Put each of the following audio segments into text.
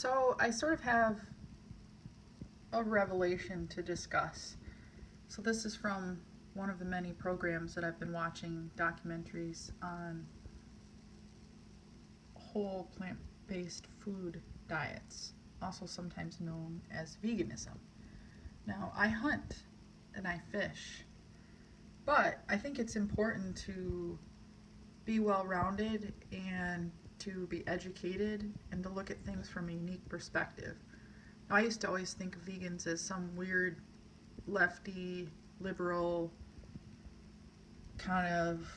So I sort of have a revelation to discuss. So this is from one of the many programs that I've been watching, documentaries on whole plant-based food diets, also sometimes known as veganism. Now, I hunt and I fish, but I think it's important to be well-rounded and to be educated and to look at things from a unique perspective. I used to always think of vegans as some weird lefty, liberal kind of,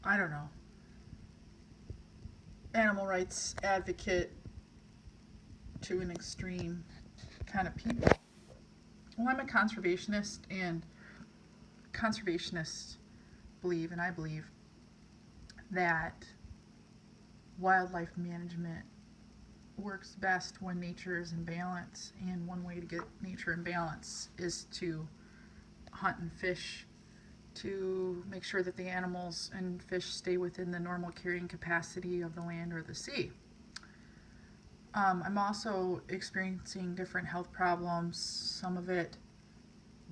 I don't know, animal rights advocate to an extreme kind of people. Well, I'm a conservationist, and conservationists believe, and I believe, that wildlife management works best when nature is in balance, and one way to get nature in balance is to hunt and fish to make sure that the animals and fish stay within the normal carrying capacity of the land or the sea. I'm also experiencing different health problems, some of it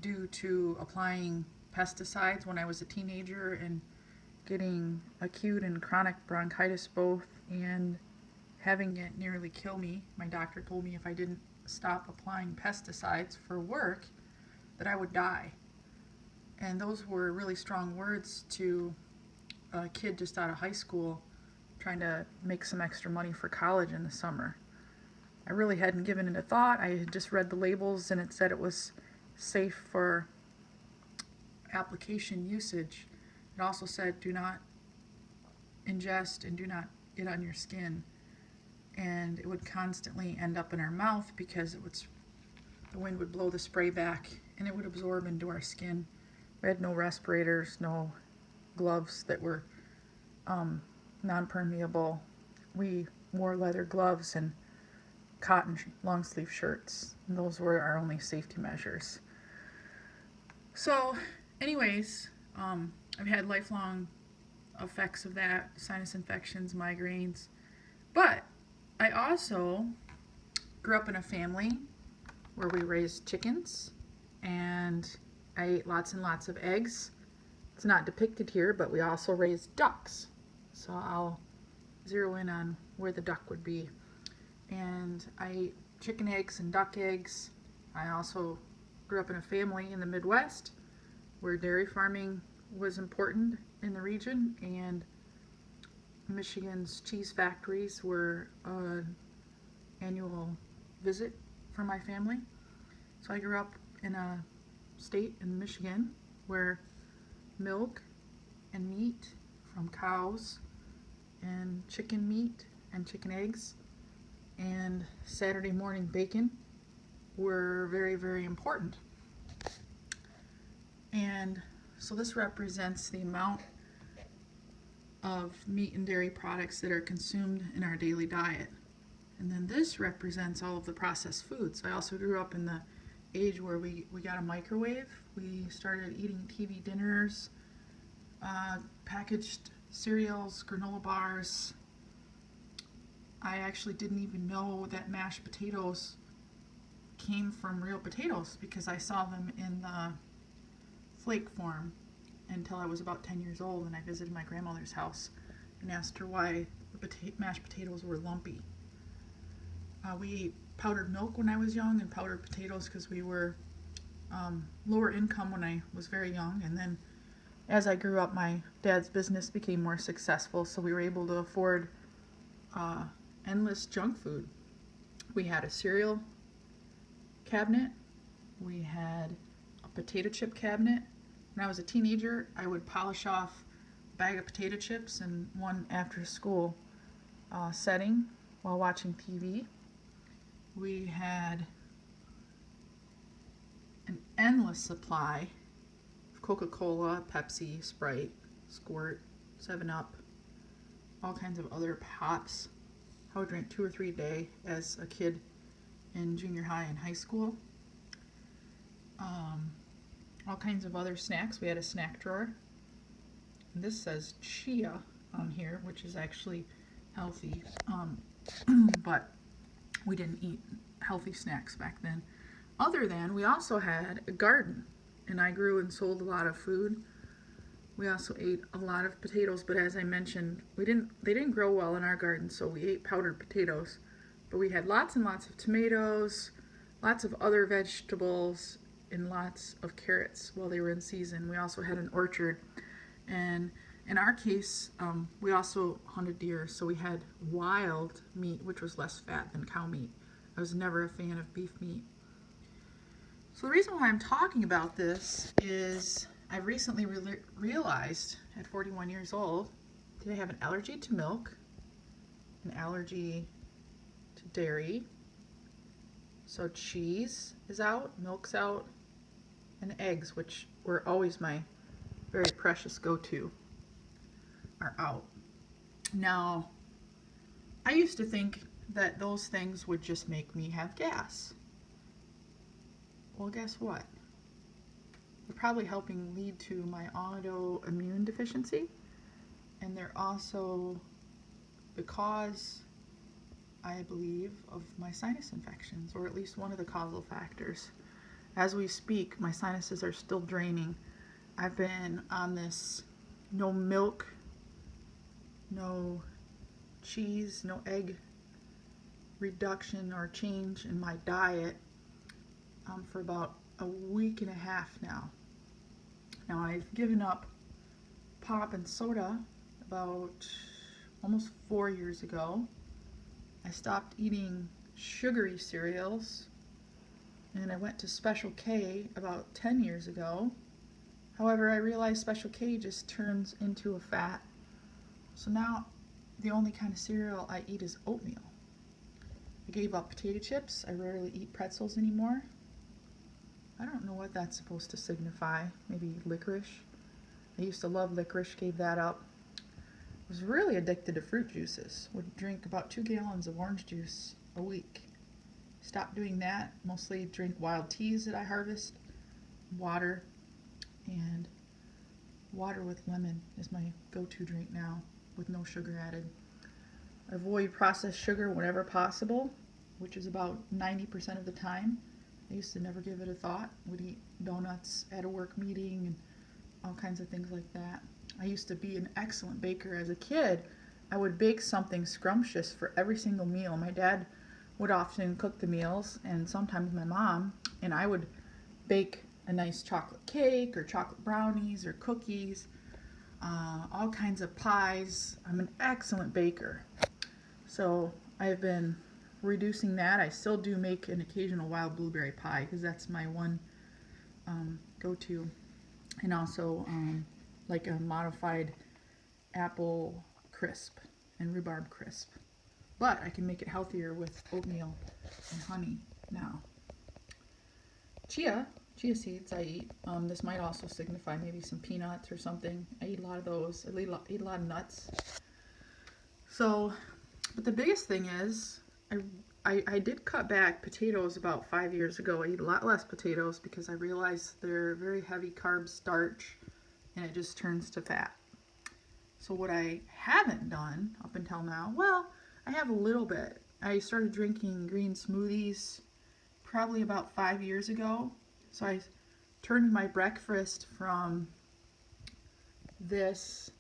due to applying pesticides when I was a teenager and getting acute and chronic bronchitis both, and having it nearly kill me. My doctor told me if I didn't stop applying pesticides for work that I would die. And those were really strong words to a kid just out of high school trying to make some extra money for college in the summer. I really hadn't given it a thought. I had just read the labels and it said it was safe for application usage. It also said do not ingest and do not get on your skin. And it would constantly end up in our mouth because the wind would blow the spray back and it would absorb into our skin. We had no respirators, no gloves that were non-permeable. We wore leather gloves and cotton long sleeve shirts. And those were our only safety measures. So anyways, I've had lifelong effects of that, sinus infections, migraines. But I also grew up in a family where we raised chickens, and I ate lots and lots of eggs. It's not depicted here, but we also raised ducks. So I'll zero in on where the duck would be. And I ate chicken eggs and duck eggs. I also grew up in a family in the Midwest where dairy farming was important in the region, and Michigan's cheese factories were an annual visit for my family. So I grew up in a state in Michigan where milk and meat from cows and chicken meat and chicken eggs and Saturday morning bacon were very, very important. And so this represents the amount of meat and dairy products that are consumed in our daily diet. And then this represents all of the processed foods. I also grew up in the age where we got a microwave. We started eating TV dinners, packaged cereals, granola bars. I actually didn't even know that mashed potatoes came from real potatoes because I saw them in the flake form until I was about 10 years old, and I visited my grandmother's house and asked her why the mashed potatoes were lumpy. We ate powdered milk when I was young and powdered potatoes because we were lower income when I was very young, and then as I grew up my dad's business became more successful, so we were able to afford endless junk food. We had a cereal cabinet, we had a potato chip cabinet. When I was a teenager, I would polish off a bag of potato chips in one after school setting while watching TV. We had an endless supply of Coca-Cola, Pepsi, Sprite, Squirt, 7-Up, all kinds of other pops. I would drink 2 or 3 a day as a kid in junior high and high school. All kinds of other snacks. We had a snack drawer. And this says chia on here, which is actually healthy. But We didn't eat healthy snacks back then. Other than we also had a garden, and I grew and sold a lot of food. We also ate a lot of potatoes, but as I mentioned, they didn't grow well in our garden, so we ate powdered potatoes. But we had lots and lots of tomatoes, lots of other vegetables, and lots of carrots while they were in season. We also had an orchard, and in our case, we also hunted deer, so we had wild meat, which was less fat than cow meat. I was never a fan of beef meat. So the reason why I'm talking about this is I recently realized at 41 years old that I have an allergy to milk, an allergy to dairy. So cheese is out, milk's out, and eggs, which were always my very precious go-to, are out. Now, I used to think that those things would just make me have gas. Well, guess what? They're probably helping lead to my autoimmune deficiency, and they're also the cause, I believe, of my sinus infections, or at least one of the causal factors. As we speak, my sinuses are still draining. I've been on this no milk, no cheese, no egg reduction or change in my diet for about a week and a half now. Now I've given up pop and soda about almost 4 years ago. I stopped eating sugary cereals, and I went to Special K about 10 years ago. However, I realized Special K just turns into a fat. So now the only kind of cereal I eat is oatmeal. I gave up potato chips. I rarely eat pretzels anymore. I don't know what that's supposed to signify. Maybe licorice. I used to love licorice, gave that up. I was really addicted to fruit juices. Would drink about 2 gallons of orange juice a week. Stopped doing that. Mostly drink wild teas that I harvest. Water. And water with lemon is my go-to drink now, with no sugar added. Avoid processed sugar whenever possible, which is about 90% of the time. I used to never give it a thought. Would eat donuts at a work meeting and all kinds of things like that. I used to be an excellent baker. As a kid, I would bake something scrumptious for every single meal. My dad would often cook the meals, and sometimes my mom, and I would bake a nice chocolate cake or chocolate brownies or cookies, all kinds of pies. I'm an excellent baker. So I've been reducing that. I still do make an occasional wild blueberry pie because that's my one go-to, and also like a modified apple crisp and rhubarb crisp. But I can make it healthier with oatmeal and honey now. Chia seeds I eat. This might also signify maybe some peanuts or something. I eat a lot of those. I eat a lot of nuts. So, but the biggest thing is I did cut back potatoes about 5 years ago. I eat a lot less potatoes because I realized they're very heavy carb starch and it just turns to fat. So what I haven't done up until now, well, I have a little bit. I started drinking green smoothies probably about 5 years ago. So I turned my breakfast from this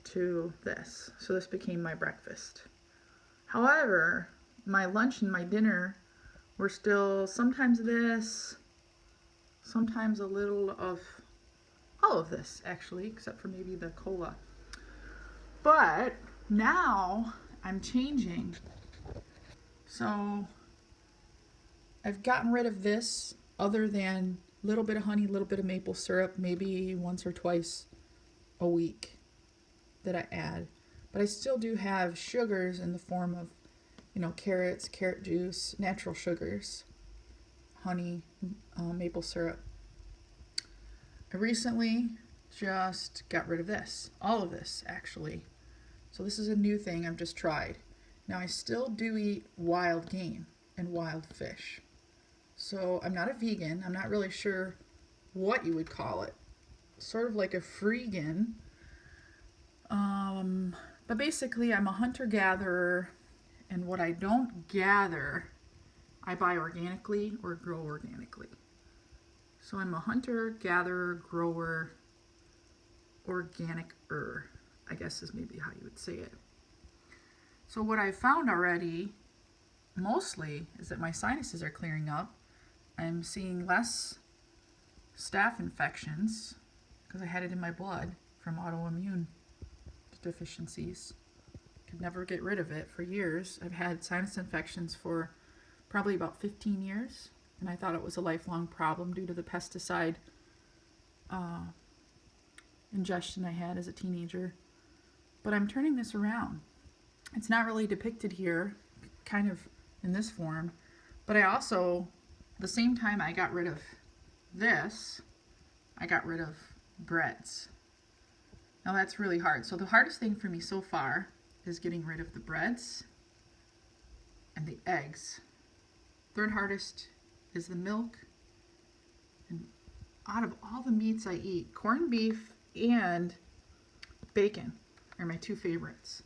to this. So this became my breakfast. However, my lunch and my dinner were still sometimes this, sometimes a little of all of this actually, except for maybe the cola. But now I'm changing. So I've gotten rid of this, other than a little bit of honey, a little bit of maple syrup, maybe once or twice a week that I add. But I still do have sugars in the form of, carrots, carrot juice, natural sugars, honey, maple syrup. I recently just got rid of this, all of this actually. So this is a new thing I've just tried. Now I still do eat wild game and wild fish. So I'm not a vegan. I'm not really sure what you would call it. Sort of like a freegan. But basically, I'm a hunter-gatherer, and what I don't gather, I buy organically or grow organically. So I'm a hunter, gatherer, grower, organic-er, I guess is maybe how you would say it. So what I've found already, mostly, is that my sinuses are clearing up. I'm seeing less staph infections because I had it in my blood from autoimmune deficiencies. Could never get rid of it for years. I've had sinus infections for probably about 15 years, and I thought it was a lifelong problem due to the pesticide ingestion I had as a teenager. But I'm turning this around. It's not really depicted here, kind of in this form, but I also, the same time I got rid of this, I got rid of breads. Now that's really hard. So the hardest thing for me so far is getting rid of the breads and the eggs. Third hardest is the milk. And out of all the meats I eat, corned beef and bacon are my two favorites.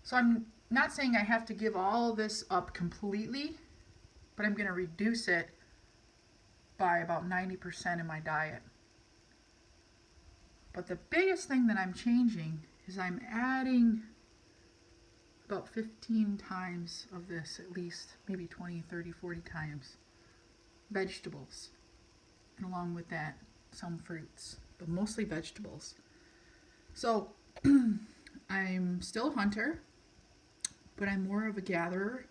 So I'm not saying I have to give all this up completely, but I'm going to reduce it by about 90% in my diet. But the biggest thing that I'm changing is I'm adding about 15 times of this, at least, maybe 20, 30, 40 times, vegetables. And along with that, some fruits, but mostly vegetables. So I'm still a hunter, but I'm more of a gatherer,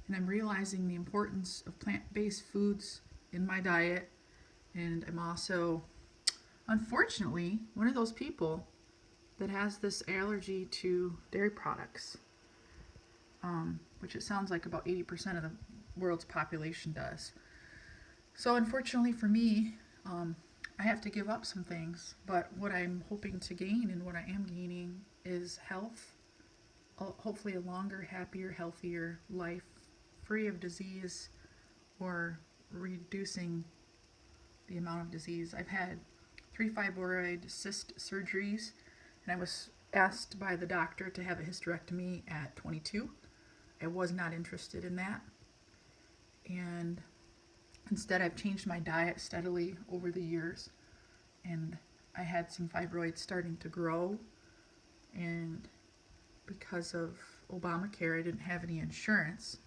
and I'm realizing the importance of plant-based foods in my diet. And I'm also, unfortunately, one of those people that has this allergy to dairy products, which it sounds like about 80% of the world's population does. So unfortunately for me, I have to give up some things, but what I'm hoping to gain and what I am gaining is health, hopefully a longer, happier, healthier life, free of disease or reducing the amount of disease. I've had 3 fibroid cyst surgeries, and I was asked by the doctor to have a hysterectomy at 22. I was not interested in that, and instead I've changed my diet steadily over the years, and I had some fibroids starting to grow, and because of Obamacare I didn't have any insurance,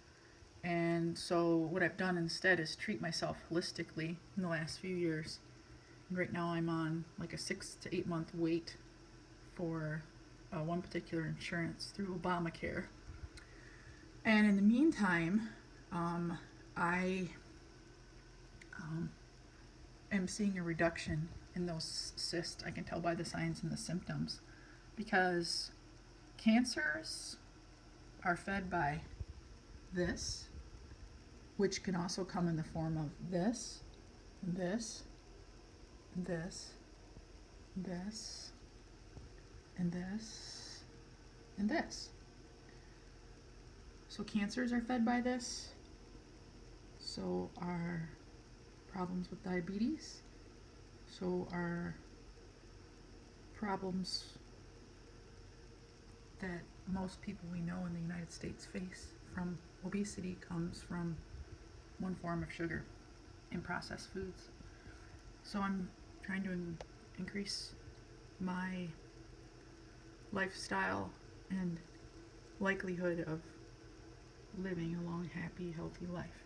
and so what I've done instead is treat myself holistically in the last few years. And right now I'm on like a 6 to 8 month wait for one particular insurance through Obamacare. And in the meantime, I am seeing a reduction in those cysts. I can tell by the signs and the symptoms, because cancers are fed by this, which can also come in the form of this, this, this, this, and this, and this. So cancers are fed by this. So are problems with diabetes. So are problems that most people we know in the United States face from obesity comes from one form of sugar in processed foods. So I'm trying to increase my lifestyle and likelihood of living a long, happy, healthy life.